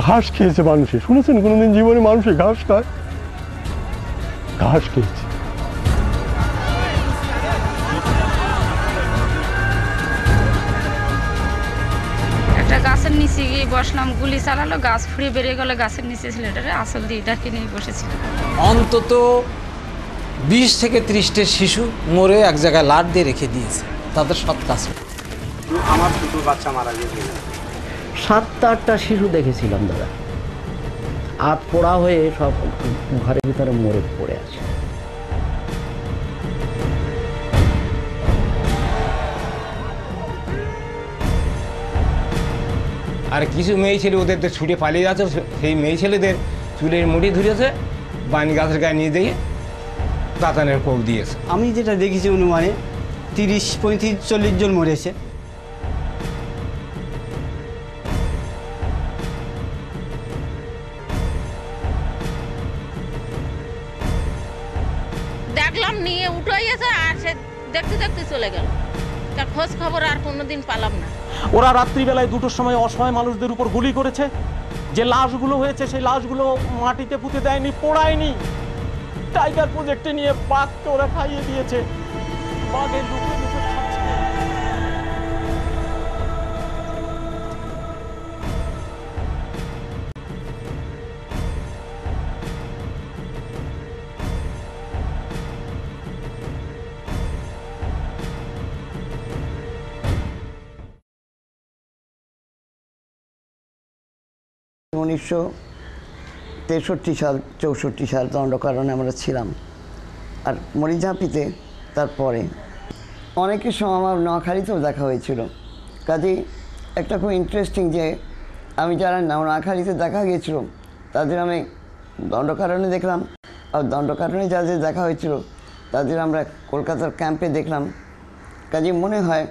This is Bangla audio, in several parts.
ঘাস খেয়েছে মানুষে, শুনেছেন কোনোদিন জীবনে মানুষে ঘাস খায়? ঘাস খেয়েছে। একটা গাছের নিচে গিয়ে বসলাম, গুলি চালালো, গাছ ফুড়ে বেরিয়ে গেল, গাছের নিচে ছেলেটারে আসল দিয়ে ডাকে নিয়ে বসেছিল। অন্তত 20 থেকে 30টা শিশু মরে এক জায়গায় লাট দিয়ে রেখে দিয়েছে, তাদের সৎ কাজ। আমার দুটো বাচ্চা মারা গেছে। 7-8টা শিশু দেখেছিলাম দাদা, হাত পোড়া হয়ে সব ঘরের ভিতরে মরে পড়ে আছে। আর কিছু মেয়ে ছেলে ওদের তো ছুটে পালিয়ে যাচ্ছে, সেই মেয়ে ছেলেদের চুলের মুঠি ধরেছে, বানি গাছের গায়ে নিয়ে দিয়ে দাঁতানের কোপ দিয়েছে। আমি যেটা দেখেছি অনুমানে 30, 35, 40 জন মরেছে। দেখলাম নিয়ে উঠাইয়েছে, আর সে দেখতে দেখতে চলে গেল। তার খোঁজ খবর আর কোনোদিন পেলাম না। ওরা রাত্রিবেলায় 2টোর সময় অসহায় মানুষদের উপর গুলি করেছে। যে লাশগুলো হয়েছে সেই লাশগুলো মাটিতে পুঁতে দেয়নি, পোড়ায়নি। টাইগার প্রজেক্টে নিয়ে বাঘকে ওরা খাইয়ে দিয়েছে। বাঘের লুকিয়ে লুকিয়ে খাচ্ছে। 1963 সাল 64 সাল দণ্ডকারণে আমরা ছিলাম। আর মরিঝাঁপিতে তারপরে অনেকের সময় আমার নোয়াখালীতেও দেখা হয়েছিল। কাজেই একটা খুব ইন্টারেস্টিং যে আমি যারা নোয়াখালীতে দেখা গিয়েছিল তাদের আমি দণ্ডকারণে দেখলাম, আর দণ্ডকারণে যাদের দেখা হয়েছিল তাদের আমরা কলকাতার ক্যাম্পে দেখলাম। কাজেই মনে হয়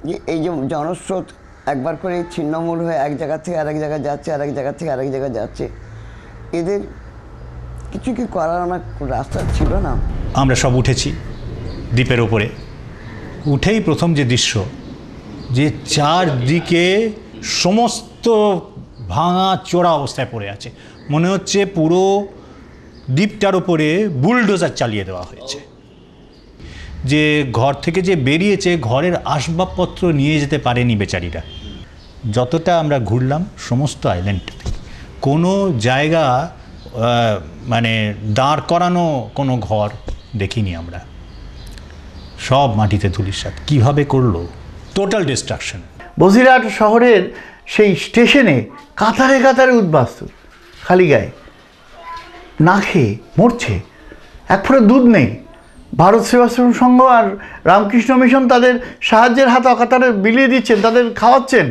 যে এই যে জনস্রোত একবার করে ছিন্নমূল হয়ে এক জায়গা থেকে আরেক জায়গায় যাচ্ছে, আরেক জায়গা থেকে আরেক জায়গায় যাচ্ছে, এদের কিছু কি করার আমার রাস্তা ছিল না? আমরা সব উঠেছি দ্বীপের ওপরে। উঠেই প্রথম যে দৃশ্য, যে চারদিকে সমস্ত ভাঙা চোরা অবস্থায় পড়ে আছে, মনে হচ্ছে পুরো দ্বীপটার ওপরে বুলডোজার চালিয়ে দেওয়া হয়েছে। যে ঘর থেকে যে বেরিয়েছে, ঘরের আসবাবপত্র নিয়ে যেতে পারেনি বেচারিরা। যতটা আমরা ঘুরলাম সমস্ত আইল্যান্ডটাতে কোনো জায়গা মানে দাঁড় করানো কোনো ঘর দেখিনি আমরা। সব মাটিতে ধুলিসাৎ। কীভাবে করলো? Total distraction. বসিরহাট শহরের সেই স্টেশনে কাতারে কাতারে উদ্বাস্তু, খালি গায়ে, না খেয়ে মরছে, এক ফোঁটা দুধ নেই। ভারত সেবাশ্রম সংঘ আর রামকৃষ্ণ মিশন তাদের সাহায্যের হাত অকাতারে বিলিয়ে দিচ্ছেন, তাদের খাওয়াচ্ছেন।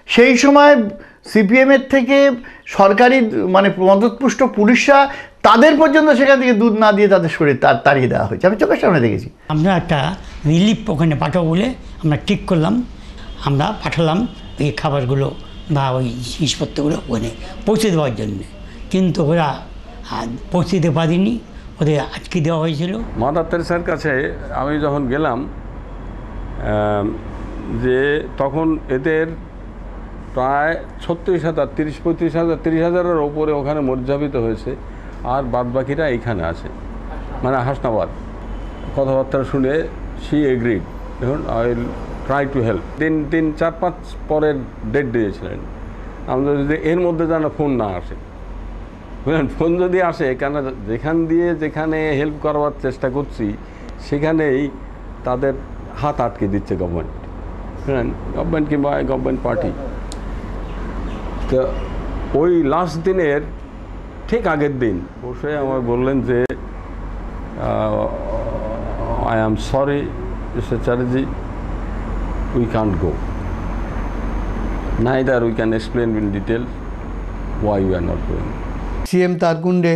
সেই সময় সিপিএমের থেকে সরকারি মানে মদতপুষ্ট পুলিশরা তাদের পর্যন্ত সেখান থেকে দুধ না দিয়ে তাদের শরীর তাড়িয়ে দেওয়া হয়েছে। আমি চোখের সামনে দেখেছি। আমরা একটা রিলিফ ওখানে পাঠাবো বলে আমরা ঠিক করলাম, আমরা পাঠালাম এই খাবারগুলো বা ওই জিনিসপত্রগুলো ওখানে পৌঁছে দেওয়ার জন্যে, কিন্তু ওরা পৌঁছে দিতে পারিনি, ওদের আটকে দেওয়া হয়েছিল। মাদার তেরেসার কাছে আমি যখন গেলাম, যে তখন এদের প্রায় 36,000, 30-35,000, 30,000-এর ওপরে ওখানে মরিঝাপিত হয়েছে, আর বাদবাকিরা এইখানে আছে, মানে হাসনাবাদ। কথাবার্তা শুনে শি এগ্রিড, দেখুন I will try to help. 3-4-5 পরের ডেট দিয়েছিলেন আমাদের, যদি এর মধ্যে যেন ফোন না আসে, বুঝলেন। ফোন যদি আসে, কেন যেখানে হেল্প করবার চেষ্টা করছি সেখানেই তাদের হাত আটকে দিচ্ছে গভর্নমেন্ট, বুঝলেন, গভর্নমেন্ট কিংবা গভর্নমেন্ট পার্টি। তো ওই লাস্ট দিনের ঠিক আগের দিন বসে আমার বললেন যে I am sorry mister Chatterjee, we can't go, neither we can explain in detail why you are not going. CM Tarkunde,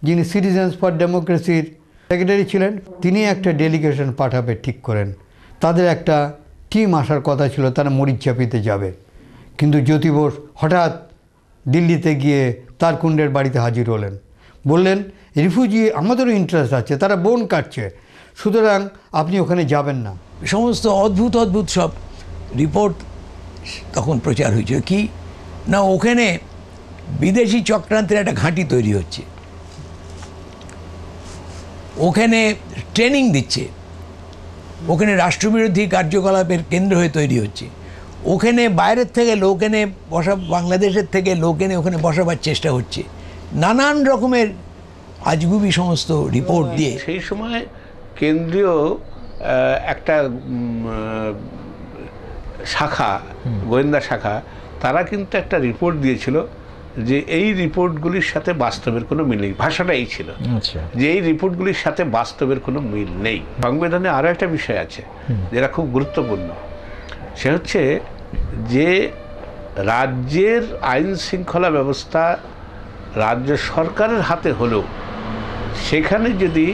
যিনি সিটিজেন্স ফর ডেমোক্রেসির সেক্রেটারি ছিলেন, তিনি একটা ডেলিগেশন পাঠাবে ঠিক করেন। তাদের একটা টিম আসার কথা ছিল, তারা মরিচঝাপিতে যাবে। কিন্তু জ্যোতি বোস হঠাৎ দিল্লিতে গিয়ে তারকুন্ডের বাড়িতে হাজির হলেন, বললেন রিফিউজি আমাদেরও ইন্টারেস্ট আছে, তারা বন কাটছে, সুতরাং আপনি ওখানে যাবেন না। সমস্ত অদ্ভুত অদ্ভুত সব রিপোর্ট তখন প্রচার হয়েছিল কি না, ওখানে বিদেশি চক্রান্তের একটা ঘাঁটি তৈরি হচ্ছে, ওখানে ট্রেনিং দিচ্ছে, ওখানে রাষ্ট্রবিরোধী কার্যকলাপের কেন্দ্র হয়ে তৈরি হচ্ছে, ওখানে বাইরের থেকে লোক এনে বাংলাদেশের থেকে লোক এনে ওখানে বসাবার চেষ্টা হচ্ছে, নানান রকমের আজগুবি সমস্ত রিপোর্ট দিয়ে। সেই সময় কেন্দ্রীয় একটা শাখা, গোয়েন্দা শাখা, তারা কিন্তু একটা রিপোর্ট দিয়েছিল যে এই রিপোর্টগুলির সাথে বাস্তবের কোনো মিল নেই। ভাষাটা এই ছিল যে এই রিপোর্টগুলির সাথে বাস্তবের কোনো মিল নেই। সংবিধানে আরও একটা বিষয় আছে যেটা খুব গুরুত্বপূর্ণ, সে হচ্ছে যে রাজ্যের আইন শৃঙ্খলা ব্যবস্থা রাজ্য সরকারের হাতে হলেও সেখানে যদি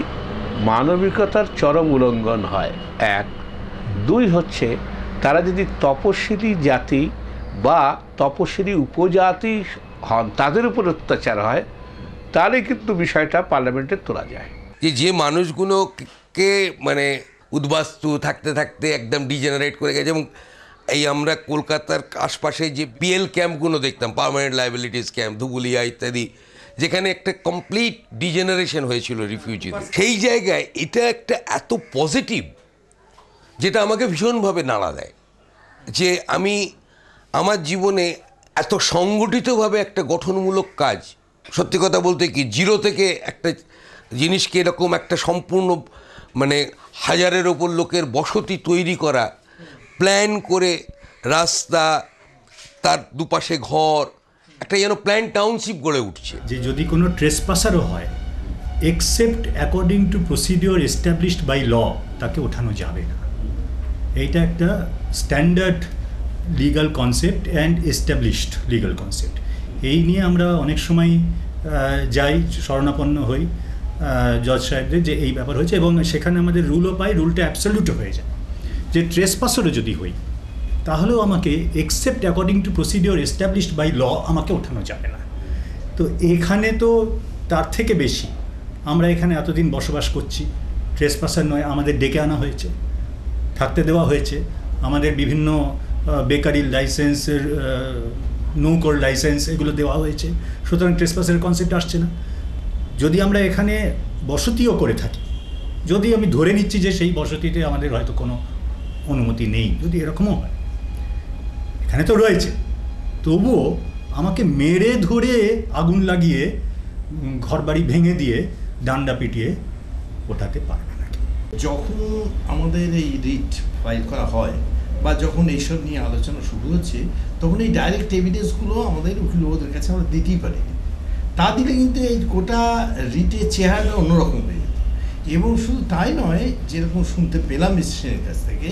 মানবিকতার চরম উল্লঙ্ঘন হয়, 1, 2 হচ্ছে তারা যদি তপশিলি জাতি বা তপশিলি উপজাতি হন, তাদের উপর অত্যাচার হয়, তাহলে কিন্তু বিষয়টা পার্লামেন্টে তোলা যায়। যে মানুষগুলোকে মানে উদ্বাস্তু থাকতে থাকতে একদম ডিজেনারেট করে গেছে। এবং এই আমরা কলকাতার আশপাশে যে পিএল ক্যাম্পগুলো দেখতাম, পার্মানেন্ট লাইবিলিটিস ক্যাম্প, ধুবুলিয়া ইত্যাদি, যেখানে একটা কমপ্লিট ডিজেনারেশন হয়েছিল রিফিউজিদের, সেই জায়গায় এটা একটা এত পজিটিভ, যেটা আমাকে ভীষণভাবে নাড়া দেয় যে আমি আমার জীবনে এত সংগঠিতভাবে একটা গঠনমূলক কাজ, সত্যি কথা বলতে কি জিরো থেকে একটা জিনিসকে এরকম একটা সম্পূর্ণ মানে হাজারের ওপর লোকের বসতি তৈরি করা, প্ল্যান করে রাস্তা, তার দুপাশে ঘর, একটা যেন প্ল্যান টাউনশিপ গড়ে উঠছে। যে যদি কোনো ট্রেসপাসারও হয়, except according to procedure established by law, তাকে ওঠানো যাবে না। এইটা একটা standard legal concept and established legal concept. এই নিয়ে আমরা অনেক সময় যাই, শরণাপন্ন হই জজ সাহেবদের যে এই ব্যাপার হয়েছে, এবং সেখানে আমাদের রুলও পাই, রুলটা অ্যাবসলিউটও হয়ে যায় যে ট্রেসপাসারও যদি হই তাহলেও আমাকে except according to procedure established by law আমাকে ওঠানো যাবে না। তো এখানে তো তার থেকে বেশি আমরা এখানে এতদিন বসবাস করছি, ট্রেসপাসার নয়, আমাদের ডেকে আনা হয়েছে, থাকতে দেওয়া হয়েছে, আমাদের বিভিন্ন বেকারির লাইসেন্সের, নৌকোর লাইসেন্স এগুলো দেওয়া হয়েছে, সুতরাং ট্রেসপাসারের কনসেপ্ট আসছে না। যদি আমরা এখানে বসতিও করে থাকি, যদি আমি ধরে নিচ্ছি যে সেই বসতিতে আমাদের হয়তো কোনো অনুমতি নেই, যদি এরকমও হয়, এখানে তো রয়েছে, তবুও আমাকে মেরে ধরে আগুন লাগিয়ে ঘরবাড়ি ভেঙে দিয়ে ডান্ডা পিটিয়ে ওঠাতে পারবে না। যখন আমাদের এই রিট ফাইল করা হয় বা যখন এইসব নিয়ে আলোচনা শুরু হচ্ছে, তখন এই ডাইরেক্ট এভিডেন্সগুলো আমাদের উকিলদের কাছে আমরা দিতেই পারি। তা দিলে কিন্তু এই গোটা রিটের চেহারাটা অন্যরকম হয়ে যেত। এবং শুধু তাই নয়, যেরকম শুনতে পেলাম মিস্ট্রেনের কাছ থেকে,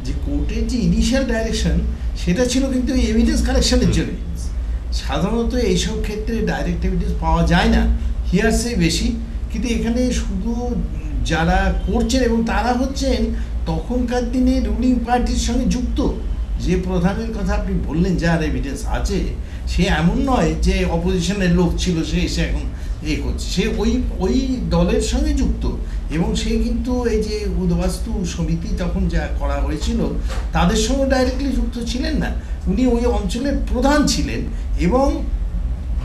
যে কোর্টের যে ইনিশিয়াল ডাইরেকশন সেটা ছিল কিন্তু এভিডেন্স কালেকশনের জন্য। সাধারণত এইসব ক্ষেত্রে ডাইরেক্ট এভিডেন্স পাওয়া যায় না, হিয়ারসে বেশি। কিন্তু এখানে শুধু যারা করছেন এবং তারা হচ্ছেন তখনকার দিনে রুলিং পার্টির সঙ্গে যুক্ত। যে প্রধানের কথা আপনি বললেন যার এভিডেন্স আছে, সে এমন নয় যে অপোজিশনের লোক ছিল সে এসে এখন করছে, সে ওই দলের সঙ্গে যুক্ত। এবং সে কিন্তু এই যে উদ্বাস্তু সমিতি তখন যা করা হয়েছিল তাদের সঙ্গে ডাইরেক্টলি যুক্ত ছিলেন না, উনি ওই অঞ্চলের প্রধান ছিলেন এবং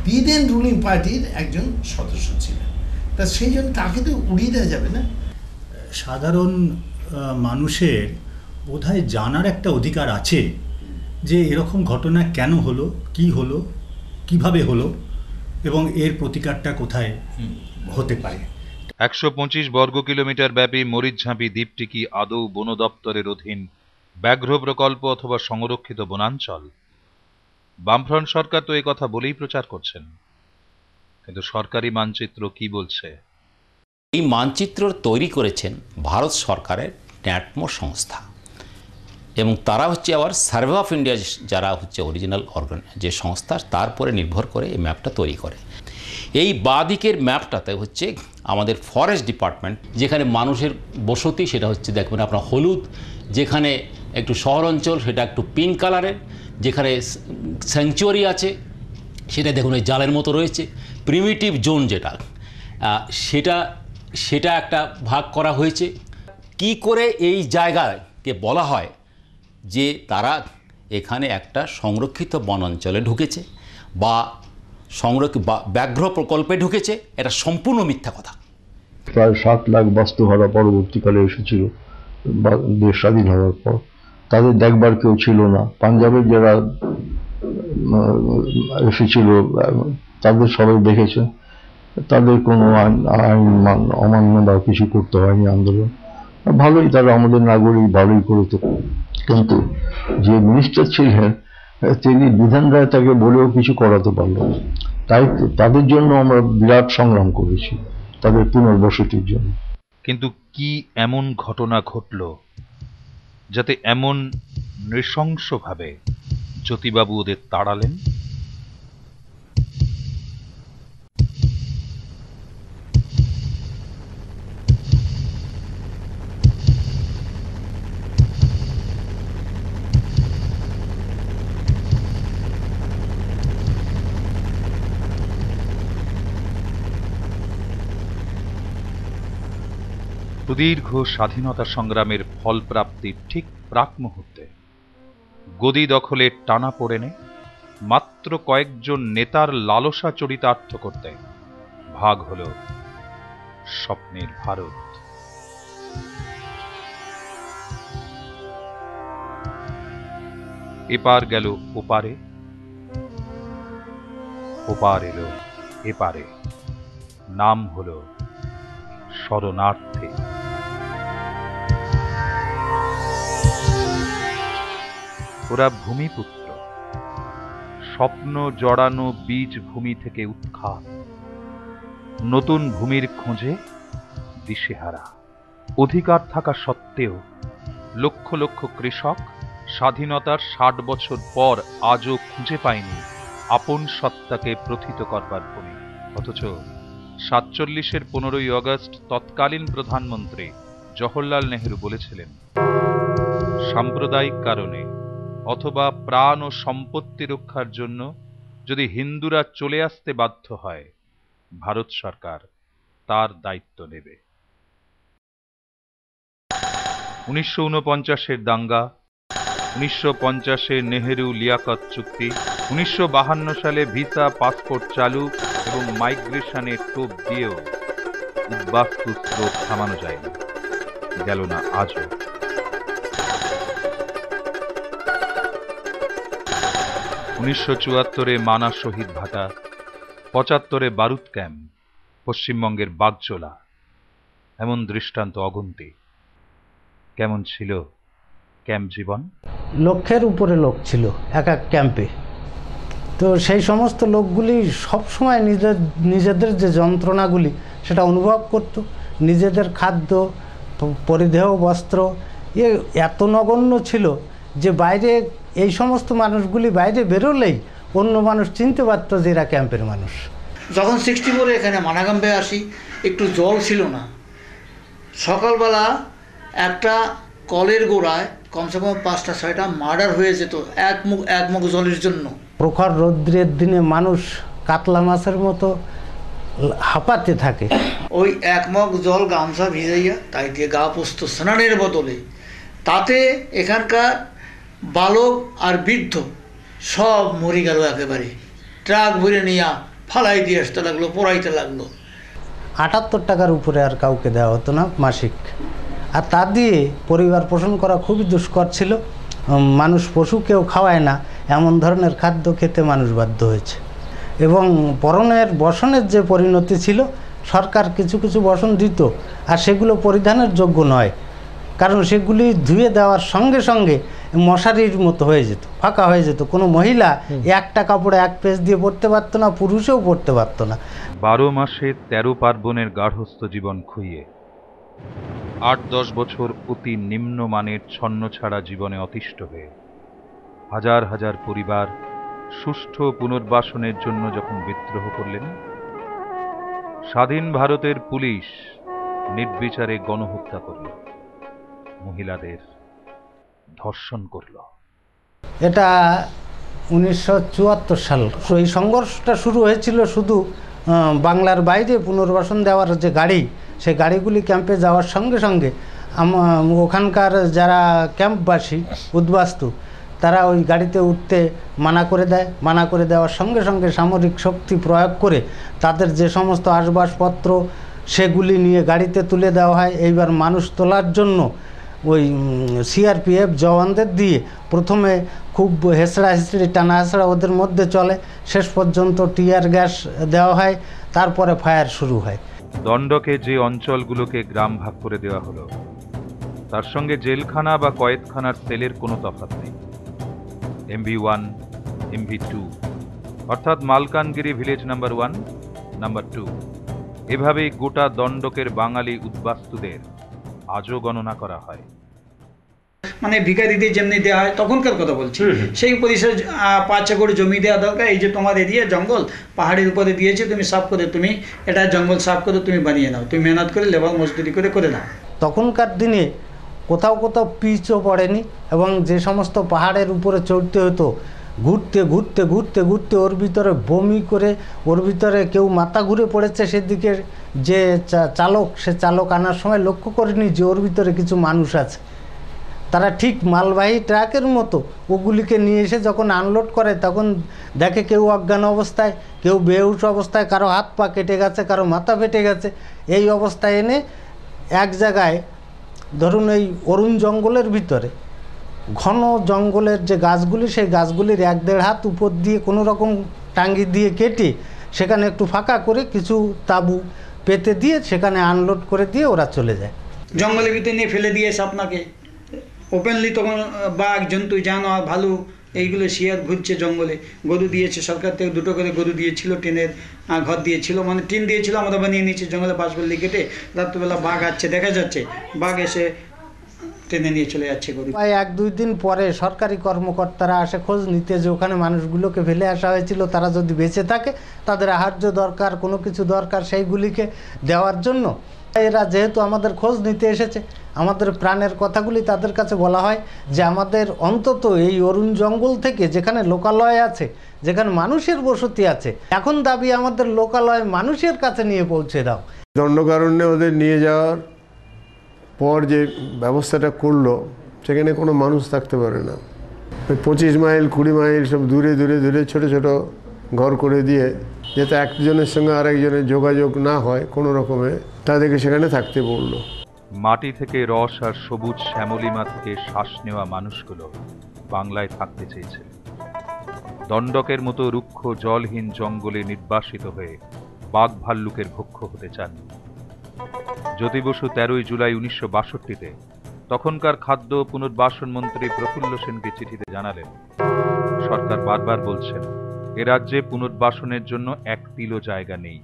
বিদেন রুলিং পার্টির একজন সদস্য ছিলেন। তা সেই জন্য তাকে তো উড়িয়ে দেওয়া যাবে না। সাধারণ মানুষের বোধহয় জানার একটা অধিকার আছে যে এরকম ঘটনা কেন হলো, কি হলো, কিভাবে হলো এবং এর প্রতিকারটা কোথায় হতে পারে। 125 বর্গ কিলোমিটার ব্যাপী মরিচঝাঁপি দ্বীপটি কি আদৌ বন দপ্তরের অধীন ব্যাঘ্র প্রকল্প অথবা সংরক্ষিত বনাঞ্চল? বামফ্রন্ট সরকার তো এই কথা বলেই প্রচার করছেন, কিন্তু সরকারি মানচিত্র কি বলছে? এই মানচিত্র তৈরি করেছেন ভারত সরকারের ন্যাটমো সংস্থা, এবং তারা হচ্ছে আবার সার্ভে অফ ইন্ডিয়া যারা হচ্ছে অরিজিনাল অর্গান যে সংস্থা, তারপরে নির্ভর করে এই ম্যাপটা তৈরি করে। এই বাঁদিকের ম্যাপটাতে হচ্ছে আমাদের ফরেস্ট ডিপার্টমেন্ট, যেখানে মানুষের বসতি সেটা হচ্ছে দেখবেন আপনার হলুদ, যেখানে একটু শহর অঞ্চল সেটা একটু পিঙ্ক কালারের, যেখানে স্যাংচুয়ারি আছে সেটা দেখুন ওই জালের মতো রয়েছে, প্রিমিটিভ জোন যেটা সেটা একটা ভাগ করা হয়েছে। কি করে এই জায়গাকে বলা হয় যে তারা এখানে একটা সংরক্ষিত বনাঞ্চলে ঢুকেছে বা ব্যাঘ্র প্রকল্পে ঢুকেছে, এটা সম্পূর্ণ মিথ্যা কথা। প্রায় 7 লাখ বাস্তুহারা পরবর্তীকালে এসেছিল দেশ স্বাধীন হওয়ার পর, তাদের দেখবার কেউ ছিল না। পাঞ্জাবের যারা এসেছিল তাদের সবাই দেখেছে, তাদের কোনো আইন অমান্য বা কিছু করতে হয়নি আন্দোলন। ভালোই, তারা আমাদের নাগরিক, ভালোই করেছে। কিন্তু যে মিনিস্টার ছিলেন তিনি বিধান রায় তাকে বলেও কিছু করাতে পারলো না। তাই তাদের জন্য আমরা বিরাট সংগ্রাম করেছি, তাদের পুনর্বসতির জন্য। কিন্তু কি এমন ঘটনা ঘটল যাতে এমন নৃশংসভাবে জ্যোতিবাবু ওদের তাড়ালেন? সুদীর্ঘ স্বাধীনতা সংগ্রামের ফলপ্রাপ্তির ঠিক প্রাক মুহূর্তে গদি দখলের টানাপোড়েনে মাত্র কয়েকজন নেতার লালসা চরিতার্থ করতে ভাগ হল স্বপ্নের ভারত। এপার গেল ওপারে, ওপার এলো এপারে, নাম হল শরণার্থী। ওরা ভূমিপুত্র, স্বপ্ন জড়ানো বীজ ভূমি থেকে উৎখাত, নতুন ভূমির খোঁজে দিশেহারা। অধিকার থাকা সত্ত্বেও লক্ষ লক্ষ কৃষক স্বাধীনতার 60 বছর পর আজও খুঁজে পায়নি আপন সত্তাকে প্রথিত করবার ভূমি। অথচ 47-এর 15ই আগস্ট তৎকালীন প্রধানমন্ত্রী জওহরলাল নেহরু বলেছিলেন, সাম্প্রদায়িক কারণে অথবা প্রাণ ও সম্পত্তি রক্ষার জন্য যদি হিন্দুরা চলে আসতে বাধ্য হয়, ভারত সরকার তার দায়িত্ব নেবে। 1949-এর দাঙ্গা, 1950-এর নেহেরু লিয়াকত চুক্তি, 1952 সালে ভিসা পাসপোর্ট চালু এবং মাইগ্রেশনের টোপ দিয়েও উদ্বাস্তু স্রোত থামানো যায়নি, গেল না আজও। 1974-এ মানা শহীদ ভাটা, 75-এ বারুদ ক্যাম্প, পশ্চিমবঙ্গের বাগজোলা, এমন দৃষ্টান্ত অগুন্তি। কেমন ছিল ক্যাম্প জীবন? লক্ষের উপরে লোক ছিল এক এক ক্যাম্পে। তো সেই সমস্ত লোকগুলি সবসময় নিজেদের যে যন্ত্রণাগুলি সেটা অনুভব করত। নিজেদের খাদ্য, পরিধেয় বস্ত্র এত নগণ্য ছিল যে বাইরে এই সমস্ত মানুষগুলি বাইরে বেরোলেই অন্য মানুষ চিনতে পারত যে এরা ক্যাম্পের মানুষ। যখন 64-এ এখানে মানা ক্যাম্পে আসি, একটু জল ছিল না। সকালবেলা একটা কলের গোড়ায় কমসে কম 5টা-6টা মার্ডার হয়ে যেত এক মুখ জলের জন্য। প্রখর রৌদ্রের দিনে মানুষ কাতলা মাছের মতো হাঁপাতে থাকে। ওই এক মগ জল গামছা ভিজাইয়া তাই দিয়ে গা পুষত স্নানের বদলে। তাতে এখানকার বালক আর বৃদ্ধ সব মরে গেল একেবারে। ট্রাক ভরে নিয়ে ফালাই দিয়ে আসতে লাগলো, পোড়াইতে লাগলো। 78 টাকার উপরে আর কাউকে দেওয়া হতো না মাসিক। আর তা দিয়ে পরিবার পোষণ করা খুবই দুষ্কর ছিল। মানুষ পশুকেও খাওয়ায় না এমন ধরনের খাদ্য খেতে মানুষ বাধ্য হয়েছে। এবং বসনের যে পরিণতি ছিল, সরকার কিছু কিছু বসন দিত আর সেগুলো পরিধানের যোগ্য নয়, কারণ সেগুলি ধুয়ে দেওয়ার সঙ্গে সঙ্গে মশারির মতো হয়ে যেত, ফাঁকা হয়ে যেত। কোনো মহিলা একটা কাপড়ে এক পেজ দিয়ে পড়তে পারতো না, পুরুষেও পড়তে পারতো না। 12 মাসে 13 পার্বণের গার্হস্থ্য জীবন খুইয়ে 8-10 বছর অতি নিম্নমানের ছন্নছাড়া জীবনে অতিষ্ঠ হয়ে হাজার হাজার পরিবার সুষ্ঠু পুনর্বাসনের জন্য যখন বিদ্রোহ করলেন, স্বাধীন ভারতের পুলিশ নির্বিচারে গণহত্যা করল, মহিলাদের ধর্ষণ করল। এটা 1974 সাল। এই সংঘর্ষটা শুরু হয়েছিল শুধু বাংলার বাইরে পুনর্বাসন দেওয়ার যে গাড়ি, সেই গাড়িগুলি ক্যাম্পে যাওয়ার সঙ্গে সঙ্গে ওখানকার যারা ক্যাম্পবাসী উদ্বাস্তু তারা ওই গাড়িতে উঠতে মানা করে দেয়। মানা করে দেওয়ার সঙ্গে সঙ্গে সামরিক শক্তি প্রয়োগ করে তাদের যে সমস্ত আসবাবপত্র সেগুলি নিয়ে গাড়িতে তুলে দেওয়া হয়। এইবার মানুষ তোলার জন্য ওই সিআরপিএফ জওয়ানদের দিয়ে প্রথমে খুব হেঁচড়া হেঁচড়ি টানা হেঁচড়া ওদের মধ্যে চলে, শেষ পর্যন্ত টিয়ার গ্যাস দেওয়া হয়, তারপরে ফায়ার শুরু হয়। দণ্ডকে যে অঞ্চলগুলোকে গ্রাম ভাগ করে দেওয়া হলো তার সঙ্গে জেলখানা বা কয়েদখানার সেলের কোনো তফাৎ নেই। MV1, MV2 অর্থাৎ মালকানগিরি ভিলেজ নাম্বার 1, নাম্বার 2 এভাবেই গোটা দণ্ডকের বাঙালি উদ্বাস্তুদের আজও গণনা করা হয়। মানে ভিখারিদের যেমনি দেওয়া হয় তখনকার কথা বলছি, সেই পরিসরে 5 একর জমি দেওয়া দরকার। এই যে তোমার এরিয়া জঙ্গল পাহাড়ের উপরে দিয়েছে, তুমি সাফ করে, তুমি এটা জঙ্গল সাফ করে তুমি বানিয়ে নাও, তুমি মেহনত করে লেবার মজদুরি করে নাও। তখনকার দিনে কোথাও কোথাও পিচও পড়েনি, এবং যে সমস্ত পাহাড়ের উপরে চড়তে হতো ঘুরতে ঘুরতে ঘুরতে ঘুরতে ওর ভিতরে বমি করে, ওর ভিতরে কেউ মাথা ঘুরে পড়েছে, সেদিকে যে চালক, সে চালক আনার সময় লক্ষ্য করেনি যে ওর ভিতরে কিছু মানুষ আছে। তারা ঠিক মালবাহী ট্রাকের মতো ওগুলিকে নিয়ে এসে যখন আনলোড করে তখন দেখে কেউ অজ্ঞান অবস্থায়, কেউ বেহুশ অবস্থায়, কারো হাত পা কেটে গেছে, কারো মাথা ফেটে গেছে। এই অবস্থায় এনে এক জায়গায়, ধরুন এই অরুণ জঙ্গলের ভিতরে ঘন জঙ্গলের যে গাছগুলি, সেই গাছগুলির 1-1.5 হাত উপর দিয়ে কোনো রকম টাঙ্গি দিয়ে কেটে সেখানে একটু ফাঁকা করে কিছু তাঁবু পেতে দিয়ে সেখানে আনলোড করে দিয়ে ওরা চলে যায়। জঙ্গলের ভিতরে নিয়ে ফেলে দিয়েছে আপনাকে ওপেনলি। তখন বাঘ, জন্তু, জানোয়ার, ভালু এইগুলো শিয়ার ঘুরছে জঙ্গলে। গরু দিয়েছে সরকার থেকে, 2টো করে গরু দিয়েছিল, টিনের ঘর দিয়েছিল, মানে টিন দিয়েছিল, আমরা বানিয়ে নিয়েছি জঙ্গলে বাঁশবল্লি কেটে। রাত্রিবেলা বাঘ আসছে, দেখা যাচ্ছে, বাঘ এসে টেনে নিয়ে চলে যাচ্ছে গরু। প্রায় 1-2 দিন পরে সরকারি কর্মকর্তারা আসে খোঁজ নিতে যে ওখানে মানুষগুলোকে ফেলে আসা হয়েছিল, তারা যদি বেঁচে থাকে তাদের আহার্য দরকার, কোনো কিছু দরকার, সেইগুলিকে দেওয়ার জন্য এরা যেহেতু আমাদের খোঁজ নিতে এসেছে, আমাদের প্রাণের কথাগুলি তাদের কাছে বলা হয় যে আমাদের অন্তত এই অরুণ জঙ্গল থেকে যেখানে লোকালয় আছে, যেখানে মানুষের বসতি আছে, এখন দাবি আমাদের লোকালয় মানুষের কাছে নিয়ে পৌঁছে দাও। দণ্ডকারণ্যে ওদের নিয়ে যাওয়ার পর যে ব্যবস্থাটা করলো, সেখানে কোনো মানুষ থাকতে পারে না। 25 মাইল 20 মাইল সব দূরে দূরে দূরে ছোট ছোট ঘর করে দিয়ে, যাতে একজনের সঙ্গে আরেকজনের যোগাযোগ না হয় কোনো রকমে, তাদেরকে সেখানে থাকতে বললো। মাটি থেকে রস আর সবুজ শ্যামলিমা থেকে শ্বাস নেওয়া মানুষগুলো বাংলায় থাকতে চেয়েছে। দণ্ডকের মতো রুক্ষ জলহীন জঙ্গলে নির্বাসিত হয়ে বাঘ ভাল্লুকের ভক্ষ হতে চান। জ্যোতি বসু 13 জুলাই 1962-তে তখনকার খাদ্য পুনর্বাসন মন্ত্রী প্রফুল্ল সেনকে চিঠিতে জানালেন, সরকার বারবার বলছেন এ রাজ্যে পুনর্বাসনের জন্য 1 তিলও জায়গা নেই।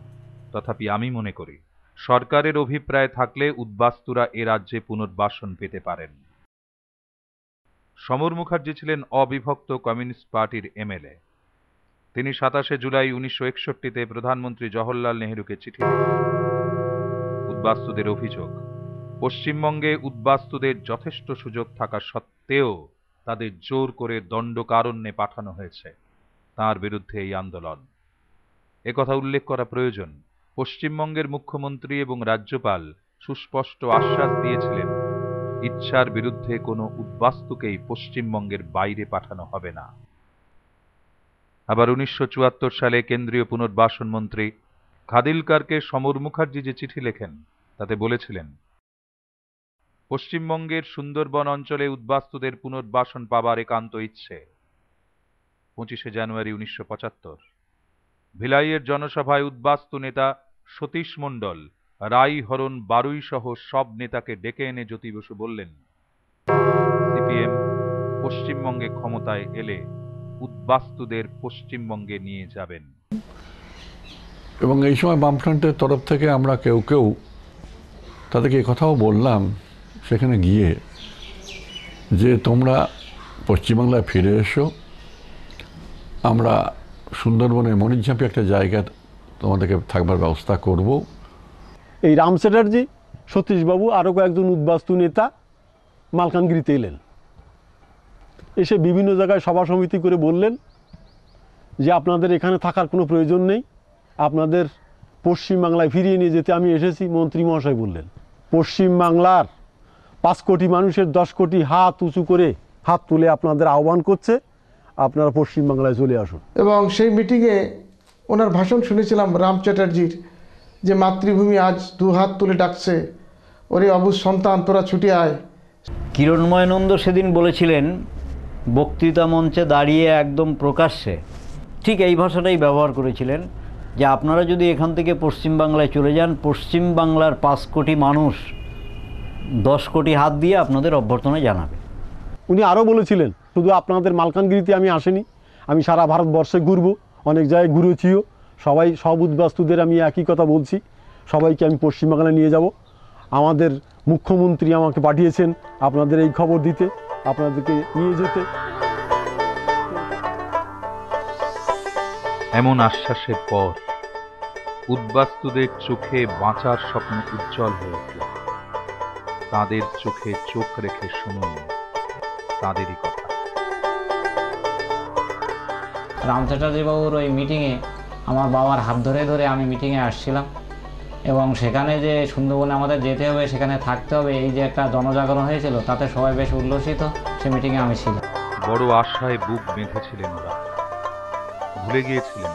তথাপি আমি মনে করি সরকারের অভিপ্রায় থাকলে উদ্বাস্তুরা এ রাজ্যে পুনর্বাসন পেতে পারেন। সমর মুখার্জি ছিলেন অবিভক্ত কমিউনিস্ট পার্টির MLA। তিনি 27 জুলাই 1961-তে প্রধানমন্ত্রী জওহরলাল নেহরুকে চিঠি লিখেন। উদ্বাস্তুদের অভিযোগ, পশ্চিমবঙ্গে উদ্বাস্তুদের যথেষ্ট সুযোগ থাকা সত্ত্বেও তাদের জোর করে দণ্ডকারণ্যে পাঠানো হয়েছে। তার বিরুদ্ধে এই আন্দোলন। একথা উল্লেখ করা প্রয়োজন, পশ্চিমবঙ্গের মুখ্যমন্ত্রী এবং রাজ্যপাল সুস্পষ্ট আশ্বাস দিয়েছিলেন ইচ্ছার বিরুদ্ধে কোনো উদ্বাস্তুকেই পশ্চিমবঙ্গের বাইরে পাঠানো হবে না। আবার 1974 সালে কেন্দ্রীয় পুনর্বাসন মন্ত্রী খাদিলকারকে সমর মুখার্জি যে চিঠি লেখেন তাতে বলেছিলেন, পশ্চিমবঙ্গের সুন্দরবন অঞ্চলে উদ্বাস্তুদের পুনর্বাসন পাবার একান্ত ইচ্ছে। 25 জানুয়ারি 1975 ভিলাইয়ের জনসভায় উদ্বাস্তু নেতা সতীশ মণ্ডল, রাই হরণ বারুই সহ সব নেতাকে ডেকে এনে জ্যোতি বসু বললেন, সিপিএম পশ্চিমবঙ্গে ক্ষমতায় এলে উদ্বাস্তুদের পশ্চিমবঙ্গে নিয়ে যাবেন। এবং এই সময় বামফ্রন্টের তরফ থেকে আমরা কেউ কেউ তাদেরকে কথাও বললাম সেখানে গিয়ে, যে তোমরা পশ্চিমবাংলায় ফিরে এসো, আমরা সুন্দরবনে মরিচঝাঁপি একটা জায়গা তোমাদেরকে থাকবার ব্যবস্থা করব। এই রাম চ্যাটার্জি, সতীশবাবু, আরও কয়েকজন উদ্বাস্তু নেতা মালকানগিরিতে এলেন। এসে বিভিন্ন জায়গায় সভা সমিতি করে বললেন যে আপনাদের এখানে থাকার কোনো প্রয়োজন নেই, আপনাদের পশ্চিমবাংলায় ফিরিয়ে নিয়ে যেতে আমি এসেছি। মন্ত্রী মহাশয় বললেন, পশ্চিমবাংলার 5 কোটি মানুষের 10 কোটি হাত উঁচু করে হাত তুলে আপনাদের আহ্বান করছে, আপনারা পশ্চিমবাংলায় চলে আসুন। এবং সেই মিটিংয়ে ওনার ভাষণ শুনেছিলাম রাম চ্যাটার্জির, যে মাতৃভূমি আজ দু হাত তুলে ডাকছে, ওরে অবুজ সন্তান তোরা ছুটে আয়। কিরণময় নন্দ সেদিন বলেছিলেন বক্তৃতা মঞ্চে দাঁড়িয়ে একদম প্রকাশ্যে, ঠিক এই ভাষাটাই ব্যবহার করেছিলেন, যে আপনারা যদি এখান থেকে পশ্চিমবাংলায় চলে যান, পশ্চিমবাংলার 5 কোটি মানুষ 10 কোটি হাত দিয়ে আপনাদের অভ্যর্থনা জানাবে। উনি আরও বলেছিলেন, শুধু আপনাদের মালকানগিরিতে আমি আসেনি, আমি সারা ভারতবর্ষে ঘুরবো, অনেক জায়গায় ঘুরেছিও। সব উদ্বাস্তুদের আমি একই কথা বলছি, সবাইকে আমি পশ্চিমবাংলায় নিয়ে যাব। আমাদের মুখ্যমন্ত্রী আমাকে পাঠিয়েছেন আপনাদের এই খবর দিতে, আপনাদেরকে নিয়ে যেতে। এমন আশ্বাসের পর উদ্বাস্তুদের চোখে বাঁচার স্বপ্ন উজ্জ্বল হয়ে উঠল। তাদের চোখে চোখ রেখে শুনুন তাদেরই কথা। রাম চ্যাটার্জি বাবুর ওই মিটিংয়ে আমার বাবার হাত ধরে ধরে আমি মিটিংয়ে আসছিলাম, এবং সেখানে যে সুন্দরবনে আমাদের যেতে হবে, সেখানে থাকতে হবে, এই যে একটা জনজাগরণ হয়েছিল, তাতে সবাই বেশ উল্লসিত। সে মিটিংয়ে আমি ছিলাম। বড় আশায় বুক বেঁধেছিলেন ওরা, ভুলে গিয়েছিলেন